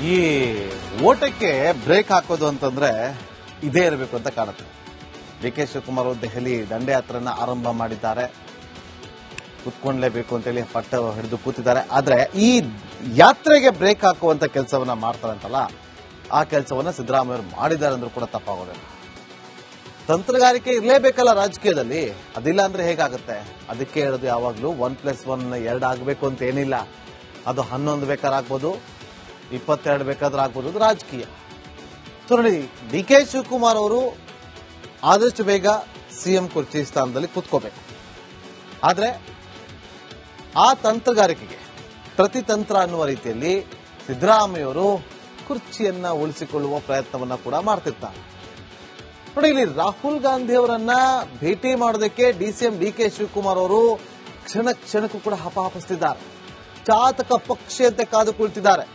ಈ ಓಟಕ್ಕೆ ಬ್ರೇಕ್ ಹಾಕೋದು ಅಂತಂದ್ರೆ ಇದೇ ಇರಬೇಕು ಅಂತ ಕಾಣುತ್ತೆ. ಡಿ ಕೆ ಶಿವಕುಮಾರ್ ಅವರು ದೆಹಲಿ ದಂಡಯಾತ್ರೆನ ಆರಂಭ ಮಾಡಿದ್ದಾರೆ. ಕುತ್ಕೊಂಡ್ಲೇಬೇಕು ಅಂತೇಳಿ ಪಟ್ಟ ಹಿಡಿದು ಕೂತಿದ್ದಾರೆ. ಆದ್ರೆ ಈ ಯಾತ್ರೆಗೆ ಬ್ರೇಕ್ ಹಾಕುವಂತ ಕೆಲಸವನ್ನ ಮಾಡ್ತಾರಂತಲ್ಲ, ಆ ಕೆಲಸವನ್ನ ಸಿದ್ದರಾಮಯ್ಯ ಅವರು ಮಾಡಿದ್ದಾರೆ ಅಂದ್ರೂ ಕೂಡ ತಪ್ಪಾಗೋದಿಲ್ಲ. ತಂತ್ರಗಾರಿಕೆ ಇರಲೇಬೇಕಲ್ಲ ರಾಜಕೀಯದಲ್ಲಿ, ಅದಿಲ್ಲ ಅಂದ್ರೆ ಹೇಗಾಗುತ್ತೆ? ಅದಕ್ಕೆ ಹೇಳೋದು ಯಾವಾಗ್ಲೂ 1+1 2 ಆಗಬೇಕು ಅಂತ ಏನಿಲ್ಲ. ಅದು 11 ಬೇಕಾದ್ರೆ ಆಗ್ಬೋದು, 22 ಬೇಕಾದ್ರೆ ಆಗ್ಬೋದು. ಅದು ರಾಜಕೀಯ. ಸೊ ನೋಡಿ, ಡಿ ಕೆ ಶಿವಕುಮಾರ್ ಅವರು ಆದಷ್ಟು ಬೇಗ ಸಿಎಂ ಕುರ್ಚಿ ಸ್ಥಾನದಲ್ಲಿ ಕೂತ್ಕೋಬೇಕು. ಆದ್ರೆ ಆ ತಂತ್ರಗಾರಿಕೆಗೆ ಪ್ರತಿತಂತ್ರ ಅನ್ನುವ ರೀತಿಯಲ್ಲಿ ಸಿದ್ದರಾಮಯ್ಯವರು ಕುರ್ಚಿಯನ್ನ ಉಳಿಸಿಕೊಳ್ಳುವ ಪ್ರಯತ್ನವನ್ನ ಕೂಡ ಮಾಡ್ತಿರ್ತಾರೆ. ನೋಡಿ, ಇಲ್ಲಿ ರಾಹುಲ್ ಗಾಂಧಿ ಅವರನ್ನ ಭೇಟಿ ಮಾಡೋದಕ್ಕೆ ಡಿಸಿಎಂ ಡಿ ಕೆ ಶಿವಕುಮಾರ್ ಅವರು ಕ್ಷಣ ಕ್ಷಣಕ್ಕೂ ಕೂಡ ಹಪಾಹಪಿಸ್ತಿದ್ದಾರೆ. ಚಾತಕ ಪಕ್ಷಿಯಂತೆ ಕಾದು ಕುಳಿತಿದ್ದಾರೆ.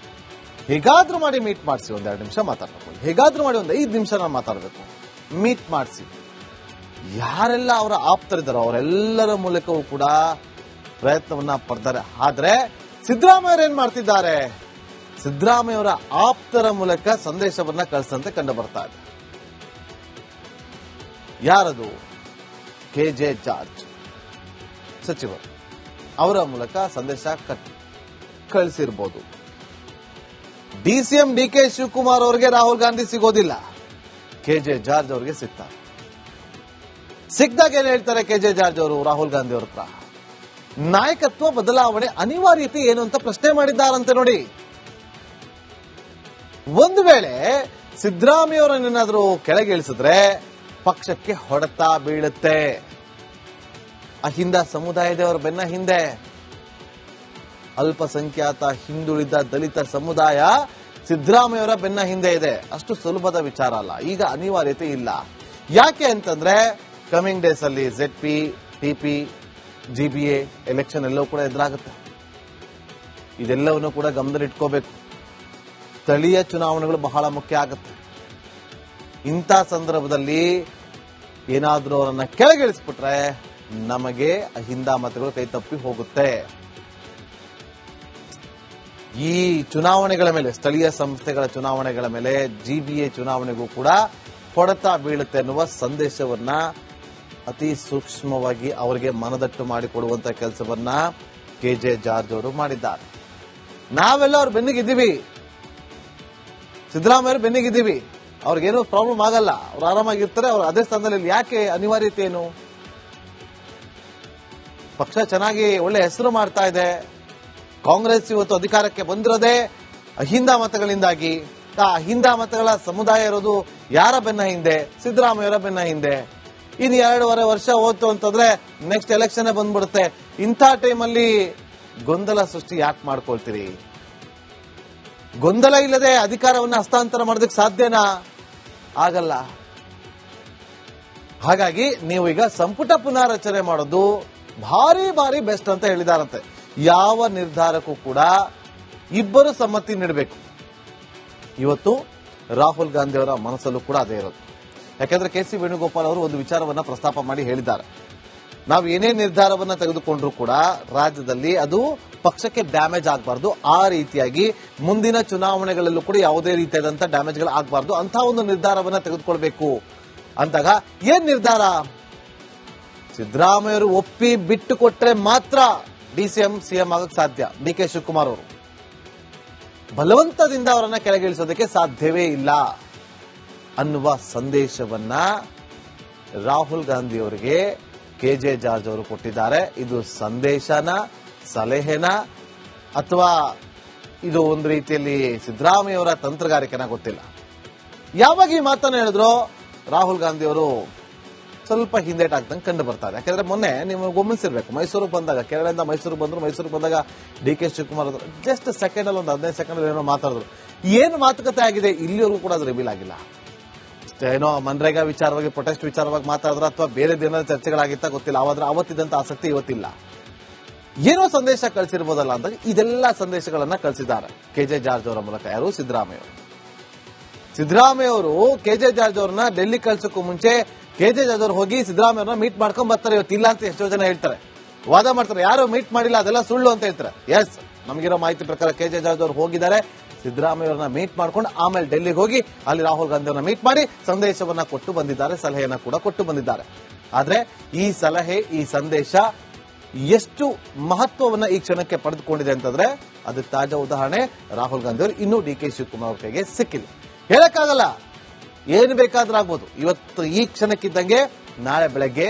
ಹೇಗಾದ್ರೂ ಮಾಡಿ ಮೀಟ್ ಮಾಡಿಸಿ, 1-2 ನಿಮಿಷ ಮಾತಾಡಬೇಕು, ಹೇಗಾದ್ರೂ ಮಾಡಿ 5 ನಿಮಿಷ ನಾನು ಮಾತಾಡಬೇಕು, ಮೀಟ್ ಮಾಡಿಸಿ. ಯಾರೆಲ್ಲ ಅವರ ಆಪ್ತರಿದ್ದಾರೋ ಅವರೆಲ್ಲರ ಮೂಲಕವೂ ಕೂಡ ಪ್ರಯತ್ನವನ್ನ ಪಡ್ತಾರೆ. ಆದ್ರೆ ಸಿದ್ದರಾಮಯ್ಯ ಏನ್ ಮಾಡ್ತಿದ್ದಾರೆ? ಸಿದ್ದರಾಮಯ್ಯವರ ಆಪ್ತರ ಮೂಲಕ ಸಂದೇಶವನ್ನ ಕಳಿಸಂತೆ ಕಂಡು ಬರ್ತಾ ಇದೆ. ಯಾರದು? KJ ಜಾರ್ಜ್ ಸಚಿವರು ಅವರ ಮೂಲಕ ಸಂದೇಶ ಕಳಿಸಿರ್ಬೋದು. ಡಿಸಿಎಂ ಡಿ ಕೆ ಶಿವಕುಮಾರ್ ಅವರಿಗೆ ರಾಹುಲ್ ಗಾಂಧಿ ಸಿಗೋದಿಲ್ಲ, KJ ಜಾರ್ಜ್ ಅವರಿಗೆ ಸಿಗ್ತಾರೆ. ಸಿಕ್ಕಿದಾಗ ಏನ್ ಹೇಳ್ತಾರೆ KJ ಜಾರ್ಜ್ ಅವರು ರಾಹುಲ್ ಗಾಂಧಿ ಅವ್ರ ಹತ್ರ? ನಾಯಕತ್ವ ಬದಲಾವಣೆ ಅನಿವಾರ್ಯತೆ ಏನು ಅಂತ ಪ್ರಶ್ನೆ ಮಾಡಿದ್ದಾರಂತೆ. ನೋಡಿ, ಒಂದು ವೇಳೆ ಸಿದ್ದರಾಮಯ್ಯ ಅವರನ್ನೇನಾದ್ರೂ ಕೆಳಗೆ ಇಳಿಸಿದ್ರೆ ಪಕ್ಷಕ್ಕೆ ಹೊಡೆತ ಬೀಳುತ್ತೆ. ಅಹಿಂದ ಸಮುದಾಯದವರ ಬೆನ್ನ ಹಿಂದೆ ಅಲ್ಪಸಂಖ್ಯಾತ ಹಿಂದುಳಿದ ದಲಿತ ಸಮುದಾಯ ಸಿದ್ದರಾಮಯ್ಯವರ ಬೆನ್ನ ಹಿಂದೆ ಇದೆ. ಅಷ್ಟು ಸುಲಭದ ವಿಚಾರ ಅಲ್ಲ. ಈಗ ಅನಿವಾರ್ಯತೆ ಇಲ್ಲ. ಯಾಕೆ ಅಂತಂದ್ರೆ ಕಮಿಂಗ್ ಡೇಸ್ ಅಲ್ಲಿ ZP, TP, GBA ಎಲೆಕ್ಷನ್ ಎಲ್ಲವೂ ಕೂಡ ಎದುರಾಗುತ್ತೆ. ಇದೆಲ್ಲವನ್ನು ಕೂಡ ಗಮನದಲ್ಲಿಟ್ಕೋಬೇಕು. ಸ್ಥಳೀಯ ಚುನಾವಣೆಗಳು ಬಹಳ ಮುಖ್ಯ ಆಗುತ್ತೆ. ಇಂಥ ಸಂದರ್ಭದಲ್ಲಿ ಏನಾದ್ರೂ ಅವರನ್ನ ಕೆಳಗಿಳಿಸ್ಬಿಟ್ರೆ ನಮಗೆ ಅಹಿಂದ ಮತಗಳು ಕೈ ತಪ್ಪಿ ಹೋಗುತ್ತೆ. ಈ ಚುನಾವಣೆಗಳ ಮೇಲೆ, ಸ್ಥಳೀಯ ಸಂಸ್ಥೆಗಳ ಚುನಾವಣೆಗಳ ಮೇಲೆ, GBA ಚುನಾವಣೆಗೂ ಕೂಡ ಹೊಡೆತ ಬೀಳುತ್ತೆ ಅನ್ನುವ ಸಂದೇಶವನ್ನ ಅತಿ ಸೂಕ್ಷ್ಮವಾಗಿ ಅವರಿಗೆ ಮನದಟ್ಟು ಮಾಡಿಕೊಡುವಂತ ಕೆಲಸವನ್ನ KJ ಜಾರ್ಜ್ ಅವರು ಮಾಡಿದ್ದಾರೆ. ನಾವೆಲ್ಲ ಅವ್ರ ಬೆನ್ನಿಗಿದ್ದೀವಿ, ಸಿದ್ದರಾಮಯ್ಯ ಬೆನ್ನಿಗಿದ್ದೀವಿ. ಅವ್ರಿಗೇನು ಪ್ರಾಬ್ಲಮ್ ಆಗಲ್ಲ, ಅವ್ರು ಆರಾಮಾಗಿರ್ತಾರೆ. ಅವ್ರು ಅದೇ ಸ್ಥಾನದಲ್ಲಿ ಯಾಕೆ ಅನಿವಾರ್ಯತೆ ಏನು? ಪಕ್ಷ ಚೆನ್ನಾಗಿ ಒಳ್ಳೆ ಹೆಸರು ಮಾಡ್ತಾ ಇದೆ. ಕಾಂಗ್ರೆಸ್ ಇವತ್ತು ಅಧಿಕಾರಕ್ಕೆ ಬಂದಿರೋದೇ ಅಹಿಂದ ಮತಗಳಿಂದಾಗಿ. ಆ ಅಹಿಂದ ಮತಗಳ ಸಮುದಾಯ ಇರೋದು ಯಾರ ಬೆನ್ನ ಹಿಂದೆ? ಸಿದ್ದರಾಮಯ್ಯವರ ಬೆನ್ನ ಹಿಂದೆ. ಇನ್ನು 2.5 ವರ್ಷ ಹೋಯ್ತು ಅಂತಂದ್ರೆ ನೆಕ್ಸ್ಟ್ ಎಲೆಕ್ಷನ್ ಬಂದ್ಬಿಡುತ್ತೆ. ಇಂಥ ಟೈಮಲ್ಲಿ ಗೊಂದಲ ಸೃಷ್ಟಿ ಯಾಕೆ ಮಾಡ್ಕೊಳ್ತೀರಿ? ಗೊಂದಲ ಇಲ್ಲದೆ ಅಧಿಕಾರವನ್ನು ಹಸ್ತಾಂತರ ಮಾಡೋದಕ್ಕೆ ಸಾಧ್ಯನಾ? ಆಗಲ್ಲ. ಹಾಗಾಗಿ ನೀವು ಈಗ ಸಂಪುಟ ಪುನಾರಚನೆ ಮಾಡೋದು ಭಾರಿ ಬೆಸ್ಟ್ ಅಂತ ಹೇಳಿದಾರಂತೆ. ಯಾವ ನಿರ್ಧಾರಕ್ಕೂ ಕೂಡ ಇಬ್ಬರು ಸಮ್ಮತಿ ನೀಡಬೇಕು. ಇವತ್ತು ರಾಹುಲ್ ಗಾಂಧಿ ಅವರ ಮನಸ್ಸಲ್ಲೂ ಕೂಡ ಅದೇ ಇರೋದು. ಯಾಕಂದ್ರೆ KC ವೇಣುಗೋಪಾಲ್ ಅವರು ಒಂದು ವಿಚಾರವನ್ನ ಪ್ರಸ್ತಾಪ ಮಾಡಿ ಹೇಳಿದ್ದಾರೆ. ನಾವು ಏನೇ ನಿರ್ಧಾರವನ್ನ ತೆಗೆದುಕೊಂಡ್ರೂ ಕೂಡ ರಾಜ್ಯದಲ್ಲಿ ಅದು ಪಕ್ಷಕ್ಕೆ ಡ್ಯಾಮೇಜ್ ಆಗಬಾರ್ದು. ಆ ರೀತಿಯಾಗಿ ಮುಂದಿನ ಚುನಾವಣೆಗಳಲ್ಲೂ ಕೂಡ ಯಾವುದೇ ರೀತಿಯಾದಂತಹ ಡ್ಯಾಮೇಜ್ಗಳು ಆಗಬಾರ್ದು ಅಂತ ಒಂದು ನಿರ್ಧಾರವನ್ನ ತೆಗೆದುಕೊಳ್ಬೇಕು ಅಂದಾಗ ಏನ್ ನಿರ್ಧಾರ? ಸಿದ್ದರಾಮಯ್ಯವರು ಒಪ್ಪಿ ಬಿಟ್ಟು ಕೊಟ್ರೆ ಮಾತ್ರ DCM CM ಆಗಕ್ಕೆ ಸಾಧ್ಯ. ಡಿ ಕೆ ಶಿವಕುಮಾರ್ ಅವರು ಬಲವಂತದಿಂದ ಅವರನ್ನ ಕೆಳಗಿಳಿಸೋದಕ್ಕೆ ಸಾಧ್ಯವೇ ಇಲ್ಲ ಅನ್ನುವ ಸಂದೇಶವನ್ನ ರಾಹುಲ್ ಗಾಂಧಿ ಅವರಿಗೆ KJ ಜಾರ್ಜ್ ಅವರು ಕೊಟ್ಟಿದ್ದಾರೆ. ಇದು ಸಂದೇಶನ, ಸಲಹೆನ, ಅಥವಾ ಇದು ಒಂದು ರೀತಿಯಲ್ಲಿ ಸಿದ್ದರಾಮಯ್ಯವರ ತಂತ್ರಗಾರಿಕೆನ ಗೊತ್ತಿಲ್ಲ. ಯಾವಾಗ ಈ ಮಾತನ್ನ ಹೇಳಿದ್ರು ರಾಹುಲ್ ಗಾಂಧಿ ಅವರು ಸ್ವಲ್ಪ ಹಿಂದೇಟಾಗ್ದಂಗೆ ಕಂಡು ಬರ್ತಾರೆ. ಯಾಕಂದ್ರೆ ಮೊನ್ನೆ ನೀವು ಗಮನಿಸಿರ್ಬೇಕು, ಮೈಸೂರಿಗೆ ಬಂದಾಗ, ಕೇರಳದಿಂದ ಮೈಸೂರಿಗೆ ಬಂದ್ರು. ಮೈಸೂರಿಗೆ ಬಂದಾಗ ಡಿ ಕೆ ಶಿವಕುಮಾರ್ ಅವರು ಜಸ್ಟ್ ಸೆಕೆಂಡ್ ಅಲ್ಲಿ ಒಂದು 15 ಸೆಕೆಂಡ್ ಏನೋ ಮಾತಾಡಿದ್ರು. ಏನು ಮಾತುಕತೆ ಆಗಿದೆ ಇಲ್ಲಿವರೆಗೂ ಕೂಡ ಅದು ರಿವೀಲ್ ಆಗಿಲ್ಲ. ಏನೋ ಮನ್ರೇಗಾ ವಿಚಾರವಾಗಿ, ಪ್ರೊಟೆಸ್ಟ್ ವಿಚಾರವಾಗಿ ಮಾತಾಡಿದ್ರೆ ಅಥವಾ ಬೇರೆ ದಿನದ ಚರ್ಚೆಗಳಾಗಿತ್ತ ಗೊತ್ತಿಲ್ಲ. ಆದ್ರೆ ಅವತ್ತಿದ್ದಂತ ಆಸಕ್ತಿ ಇವತ್ತಿಲ್ಲ. ಏನೋ ಸಂದೇಶ ಕಳಿಸಿರ್ಬೋದಲ್ಲ ಅಂದಾಗ ಇದೆಲ್ಲ ಸಂದೇಶಗಳನ್ನ ಕಳಿಸಿದ್ದಾರೆ KJ ಜಾರ್ಜ್ ಅವರ ಮೂಲಕ. ಯಾರು? ಸಿದ್ದರಾಮಯ್ಯ ಅವರು KJ ಜಾರ್ಜ್ ಅವರನ್ನ ಡೆಲ್ಲಿ ಕಳ್ಸೋಕ್ಕೂ ಮುಂಚೆ KJ ಜಾರ್ಜ್ ಅವರು ಹೋಗಿ ಸಿದ್ದರಾಮಯ್ಯ ಅವ್ರನ್ನ ಮೀಟ್ ಮಾಡ್ಕೊಂಡ್ ಬರ್ತಾರೆ. ಇವತ್ತಿಲ್ಲ ಅಂತ ಎಷ್ಟೋ ಜನ ಹೇಳ್ತಾರೆ, ವಾದ ಮಾಡ್ತಾರೆ. ಯಾರು ಮೀಟ್ ಮಾಡಿಲ್ಲ, ಅದೆಲ್ಲ ಸುಳ್ಳು ಅಂತ ಹೇಳ್ತಾರೆ. ಎಸ್, ನಮಗಿರೋ ಮಾಹಿತಿ ಪ್ರಕಾರ KJ ಜಾರ್ಜ್ ಅವರು ಹೋಗಿದ್ದಾರೆ. ಸಿದ್ದರಾಮಯ್ಯ ಅವರನ್ನ ಮೀಟ್ ಮಾಡ್ಕೊಂಡು ಆಮೇಲೆ ಡೆಲ್ಲಿಗೆ ಹೋಗಿ ಅಲ್ಲಿ ರಾಹುಲ್ ಗಾಂಧಿ ಅವರನ್ನ ಮೀಟ್ ಮಾಡಿ ಸಂದೇಶವನ್ನ ಕೊಟ್ಟು ಬಂದಿದ್ದಾರೆ, ಸಲಹೆಯನ್ನ ಕೂಡ ಕೊಟ್ಟು ಬಂದಿದ್ದಾರೆ. ಆದ್ರೆ ಈ ಸಲಹೆ, ಈ ಸಂದೇಶ ಎಷ್ಟು ಮಹತ್ವವನ್ನ ಈ ಕ್ಷಣಕ್ಕೆ ಪಡೆದುಕೊಂಡಿದೆ ಅಂತಂದ್ರೆ ಅದಕ್ಕೆ ತಾಜಾ ಉದಾಹರಣೆ ರಾಹುಲ್ ಗಾಂಧಿ ಅವರು ಇನ್ನೂ ಡಿ ಕೆ ಶಿವಕುಮಾರ್ ಅವ್ರ ಕೈಗೆ ಸಿಕ್ಕಿಲ್ಲ. ಹೇಳಕ್ಕಾಗಲ್ಲ, ಏನು ಬೇಕಾದ್ರೂ ಆಗ್ಬೋದು. ಇವತ್ತು ಈ ಕ್ಷಣಕ್ಕಿದ್ದಂಗೆ ನಾಳೆ ಬೆಳಗ್ಗೆ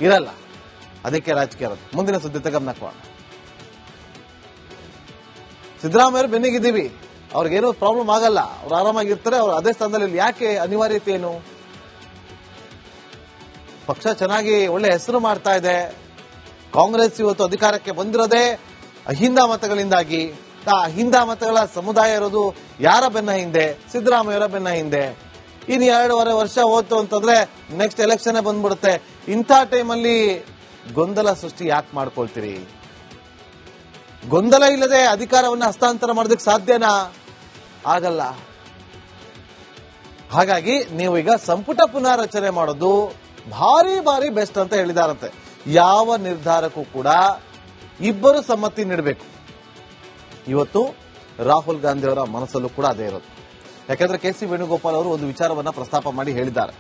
ಇರಲ್ಲ. ಅದಕ್ಕೆ ರಾಜಕೀಯ ಇರೋದು. ಮುಂದಿನ ಸುದ್ದಿ ಗಮನಕ್ಕೆ ಸಿದ್ದರಾಮಯ್ಯ ಬೆನ್ನಿಗಿದ್ದೀವಿ, ಅವ್ರಿಗೇನೋ ಪ್ರಾಬ್ಲಮ್ ಆಗಲ್ಲ, ಅವ್ರು ಆರಾಮಾಗಿರ್ತಾರೆ, ಅವ್ರು ಅದೇ ಸ್ಥಾನದಲ್ಲಿ ಯಾಕೆ ಅನಿವಾರ್ಯತೆ ಏನು? ಪಕ್ಷ ಚೆನ್ನಾಗಿ ಒಳ್ಳೆ ಹೆಸರು ಮಾಡ್ತಾ ಇದೆ. ಕಾಂಗ್ರೆಸ್ ಇವತ್ತು ಅಧಿಕಾರಕ್ಕೆ ಬಂದಿರೋದೇ ಅಹಿಂದ ಮತಗಳಿಂದಾಗಿ. ಅಹಿಂದ ಮತಗಳ ಸಮುದಾಯ ಇರೋದು ಯಾರ ಬೆನ್ನ ಹಿಂದೆ? ಸಿದ್ದರಾಮಯ್ಯವರ ಬೆನ್ನ ಹಿಂದೆ. ಇನ್ನು 2.5 ವರ್ಷ ಹೋಯ್ತು ಅಂತಂದ್ರೆ ನೆಕ್ಸ್ಟ್ ಎಲೆಕ್ಷನ್ ಬಂದ್ಬಿಡುತ್ತೆ. ಇಂಥ ಟೈಮಲ್ಲಿ ಗೊಂದಲ ಸೃಷ್ಟಿ ಯಾಕೆ ಮಾಡ್ಕೊಳ್ತೀರಿ? ಗೊಂದಲ ಇಲ್ಲದೆ ಅಧಿಕಾರವನ್ನು ಹಸ್ತಾಂತರ ಮಾಡೋದಕ್ಕೆ ಸಾಧ್ಯನಾ? ಆಗಲ್ಲ. ಹಾಗಾಗಿ ನೀವು ಈಗ ಸಂಪುಟ ಪುನಾರಚನೆ ಮಾಡೋದು ಭಾರಿ ಭಾರಿ ಬೆಸ್ಟ್ ಅಂತ ಹೇಳಿದಾರಂತೆ. ಯಾವ ನಿರ್ಧಾರಕ್ಕೂ ಕೂಡ ಇಬ್ಬರು ಸಮ್ಮತಿ ನೀಡಬೇಕು. ಇವತ್ತು ರಾಹುಲ್ ಗಾಂಧಿ ಅವರ ಮನಸ್ಸಲ್ಲೂ ಕೂಡ ಅದೇ ಇರೋದು. ಯಾಕಂದ್ರೆ ಕೆ.ಸಿ. ವೇಣುಗೋಪಾಲ್ ಅವರು ಒಂದು ವಿಚಾರವನ್ನ ಪ್ರಸ್ತಾಪ ಮಾಡಿ ಹೇಳಿದ್ದಾರೆ,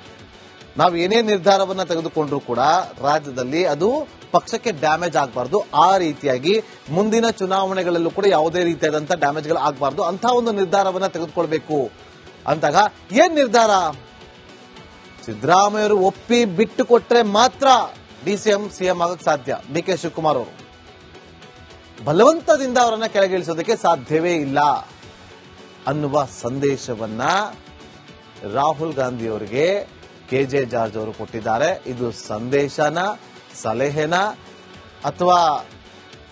ನಾವು ಏನೇ ನಿರ್ಧಾರವನ್ನ ತೆಗೆದುಕೊಂಡ್ರೂ ಕೂಡ ರಾಜ್ಯದಲ್ಲಿ ಅದು ಪಕ್ಷಕ್ಕೆ ಡ್ಯಾಮೇಜ್ ಆಗಬಾರ್ದು, ಆ ರೀತಿಯಾಗಿ ಮುಂದಿನ ಚುನಾವಣೆಗಳಲ್ಲೂ ಕೂಡ ಯಾವುದೇ ರೀತಿಯಾದಂತಹ ಡ್ಯಾಮೇಜ್ಗಳು ಆಗಬಾರ್ದು ಅಂತ ಒಂದು ನಿರ್ಧಾರವನ್ನ ತೆಗೆದುಕೊಳ್ಬೇಕು ಅಂತಾಗ ಏನ್ ನಿರ್ಧಾರ? ಸಿದ್ದರಾಮಯ್ಯವರು ಒಪ್ಪಿ ಬಿಟ್ಟು ಕೊಟ್ರೆ ಮಾತ್ರ ಡಿಸಿಎಂ ಸಿಎಂ ಆಗಕ್ಕೆ ಸಾಧ್ಯ. ಡಿ ಕೆ ಶಿವಕುಮಾರ್ ಅವರು ಬಲವಂತದಿಂದ ಅವರನ್ನ ಕೆಳಗಿಳಿಸೋದಕ್ಕೆ ಸಾಧ್ಯವೇ ಇಲ್ಲ ಅನ್ನುವ ಸಂದೇಶವನ್ನ ರಾಹುಲ್ ಗಾಂಧಿ ಅವರಿಗೆ ಕೆಜೆ ಜಾರ್ಜ್ ಅವರು ಕೊಟ್ಟಿದ್ದಾರೆ. ಇದು ಸಂದೇಶನ, ಸಲಹೆನ, ಅಥವಾ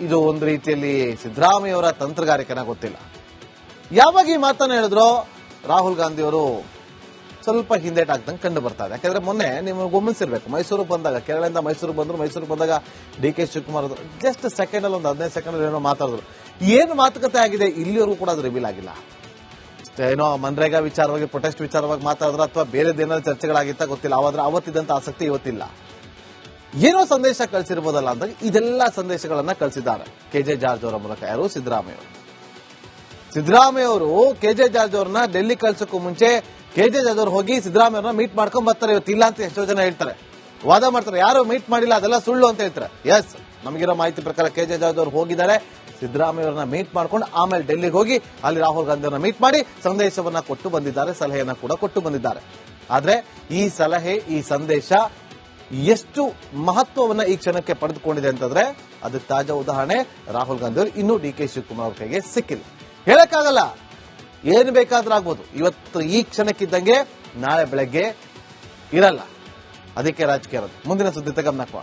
ಇದು ಒಂದು ರೀತಿಯಲ್ಲಿ ಸಿದ್ದರಾಮಯ್ಯ ಅವರ ತಂತ್ರಗಾರಿಕೆನ ಗೊತ್ತಿಲ್ಲ. ಯಾವಾಗ ಈ ಮಾತನ್ನ ಹೇಳಿದ್ರು ರಾಹುಲ್ ಗಾಂಧಿ ಅವರು ಸ್ವಲ್ಪ ಹಿಂದೇಟಾಗ್ದಂಗೆ ಕಂಡು ಬರ್ತಾ ಇದೆ. ಯಾಕಂದ್ರೆ ಮೊನ್ನೆ ನೀವು ಗಮನಿಸಿರ್ಬೇಕು, ಮೈಸೂರಿಗೆ ಬಂದಾಗ, ಕೇರಳದಿಂದ ಮೈಸೂರಿಗೆ ಬಂದ್ರು, ಮೈಸೂರಿಗೆ ಬಂದಾಗ ಡಿ ಕೆ ಶಿವಕುಮಾರ್ ಅವರು ಜಸ್ಟ್ ಸೆಕೆಂಡ್ ಅಲ್ಲಿ ಒಂದು 15 ಸೆಕೆಂಡ್ ಏನೋ ಮಾತಾಡಿದ್ರು. ಏನು ಮಾತುಕತೆ ಆಗಿದೆ ಇಲ್ಲಿವರೆಗೂ ಕೂಡ ಅದು ರಿವೀಲ್ ಆಗಿಲ್ಲ. ಏನೋ ಮನ್ರೇಗಾ ವಿಚಾರವಾಗಿ, ಪ್ರೊಟೆಸ್ಟ್ ವಿಚಾರವಾಗಿ ಮಾತಾಡಿದ್ರು ಅಥವಾ ಬೇರೆದೇನಾದ್ರು ಚರ್ಚೆಗಳಾಗಿತ್ತ ಗೊತ್ತಿಲ್ಲ. ಆದ್ರೆ ಅವತ್ತಿದ್ದಂತ ಆಸಕ್ತಿ ಇವತ್ತಿಲ್ಲ. ಏನೋ ಸಂದೇಶ ಕಳಿಸಿರ್ಬೋದಲ್ಲ ಅಂದಾಗ ಇದೆಲ್ಲ ಸಂದೇಶಗಳನ್ನ ಕಳಿಸಿದ್ದಾರೆ ಕೆಜೆ ಜಾರ್ಜ್ ಅವರ ಮೂಲಕ. ಯಾರು? ಸಿದ್ದರಾಮಯ್ಯ ಅವರು ಕೆಜೆ ಜಾರ್ಜ್ ಅವ್ರನ್ನ ಡೆಲ್ಲಿ ಕಳ್ಸೋಕ್ಕೂ ಮುಂಚೆ ಕೆಜೆ ಜಾರ್ಜ್ ಅವರು ಹೋಗಿ ಸಿದ್ದರಾಮಯ್ಯವ್ರನ್ನ ಮೀಟ್ ಮಾಡ್ಕೊಂಡ್ ಬರ್ತಾರೆ. ಇವತ್ತಿಲ್ಲ ಅಂತ ಎಷ್ಟೋ ಜನ ಹೇಳ್ತಾರೆ, ವಾದ ಮಾಡ್ತಾರೆ, ಯಾರು ಮೀಟ್ ಮಾಡಿಲ್ಲ ಅದೆಲ್ಲ ಸುಳ್ಳು ಅಂತ ಹೇಳ್ತಾರೆ. ಎಸ್, ನಮಗಿರೋ ಮಾಹಿತಿ ಪ್ರಕಾರ ಕೆಜೆ ಜಾರ್ಜ್ ಅವರು ಹೋಗಿದ್ದಾರೆ, ಸಿದ್ದರಾಮಯ್ಯವ್ರನ್ನ ಮೀಟ್ ಮಾಡ್ಕೊಂಡು ಆಮೇಲೆ ಡೆಲ್ಲಿಗೆ ಹೋಗಿ ಅಲ್ಲಿ ರಾಹುಲ್ ಗಾಂಧಿ ಅವರನ್ನ ಮೀಟ್ ಮಾಡಿ ಸಂದೇಶವನ್ನ ಕೊಟ್ಟು ಬಂದಿದ್ದಾರೆ, ಸಲಹೆಯನ್ನ ಕೂಡ ಕೊಟ್ಟು ಬಂದಿದ್ದಾರೆ. ಆದ್ರೆ ಈ ಸಲಹೆ, ಈ ಸಂದೇಶ ಎಷ್ಟು ಮಹತ್ವವನ್ನ ಈ ಕ್ಷಣಕ್ಕೆ ಪಡೆದುಕೊಂಡಿದೆ ಅಂತಂದ್ರೆ ಅದಕ್ಕೆ ತಾಜಾ ಉದಾಹರಣೆ ರಾಹುಲ್ ಗಾಂಧಿ ಅವರು ಇನ್ನೂ ಡಿ ಕೆ ಶಿವಕುಮಾರ್ ಅವ್ರ ಕೈಗೆ ಸಿಕ್ಕಿಲ್ಲ. ಹೇಳಕ್ಕಾಗಲ್ಲ, ಏನು ಬೇಕಾದ್ರೂ ಆಗ್ಬೋದು. ಇವತ್ತು ಈ ಕ್ಷಣಕ್ಕಿದ್ದಂಗೆ ನಾಳೆ ಬೆಳಗ್ಗೆ ಇರಲ್ಲ. ಅದಕ್ಕೆ ರಾಜಕೀಯ ಇರೋದು. ಮುಂದಿನ ಸುದ್ದಿ ಗಮನಕ್ಕೆ